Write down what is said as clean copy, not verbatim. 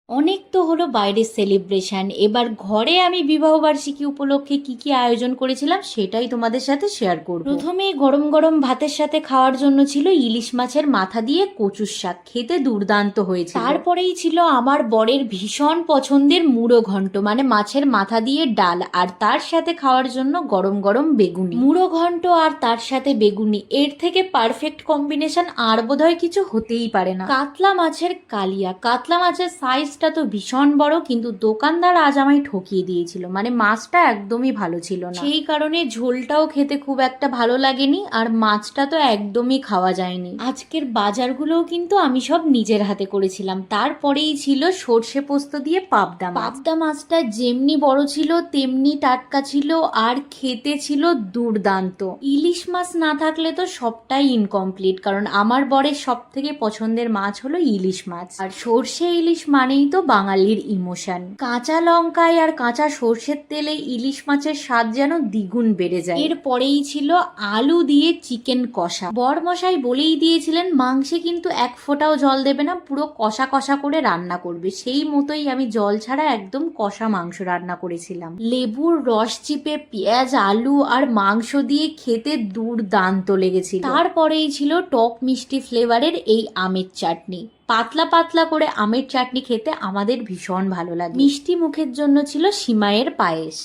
অনেক তো হলো বাইরের সেলিব্রেশন, এবার ঘরে আমি বিবাহবার্ষিকী উপলক্ষে কি কি আয়োজন করেছিলাম সেটাই তোমাদের সাথে শেয়ার করব। প্রথমেই গরম গরম ভাতের সাথে খাওয়ার জন্য ছিল ইলিশ মাছের মাথা দিয়ে কচুর শাক, খেতে দুর্দান্ত হয়েছে। তারপরেই ছিল আমার বরের ভীষণ পছন্দের মুড়ো ঘন্ট, মানে মাছের মাথা দিয়ে ডাল, আর তার সাথে খাওয়ার জন্য গরম গরম বেগুনি। মুড়ো ঘন্ট আর তার সাথে বেগুনি, এর থেকে পারফেক্ট কম্বিনেশন আর বোধহয় কিছু হতেই পারে না। কাতলা মাছের কালিয়া, কাতলা মাছের সাইজটা তো ভীষণ বড়, কিন্তু দোকানদার আজ আমায় ঠকিয়ে দিয়েছিল, মানে মাছটা একদমই ভালো ছিল না, সেই কারণে ঝোলটাও খেতে খুব একটা ভালো লাগেনি, আর মাছটা তো একদমই খাওয়া যায়নি। আজকের বাজারগুলোও কিন্তু আমি সব নিজের হাতে করেছিলাম। তারপরেই ছিল সর্ষে পোস্ত দিয়ে পাবদা মাছ। পাবদা মাছটা যেমনি বড় ছিল তেমনি টাটকা ছিল, আর খেতে ছিল দুর্দান্ত। ইলিশ মাছ না থাকলে তো সবটাই ইনকমপ্লিট, কারণ আমার বরের সব থেকে পছন্দের মাছ হলো ইলিশ মাছ, আর সর্ষে ইলিশ মানেই তো বাঙালির ইমোশন। কাঁচা লঙ্কায় আর কাঁচা সর্ষের তেলে ইলিশ মাছের স্বাদ যেন দ্বিগুণ বেড়ে যায়। এরপরেই ছিল আলু দিয়ে চিকেন কষা। বরমশাই বলেই দিয়েছিলেন মাংসে কিন্তু এক ফোঁটাও জল দেবে না, পুরো কষা কষা করে রান্না করবে, সেই মতোই আমি জল ছাড়া একদম কষা মাংস রান্না করেছিলাম। লেবুর রস চিপে পেঁয়াজ আলু আর মাংস দিয়ে খেতে দুর্দান্ত লেগেছিল। তারপরেই ছিল টক মিষ্টি ফ্লেভারের এই আমের চাটনি। পাতলা পাতলা করে আমের চাটনি খেতে আমাদের ভীষণ ভালো লাগে। মিষ্টি মুখের জন্য ছিল সিমাইয়ের পায়েস।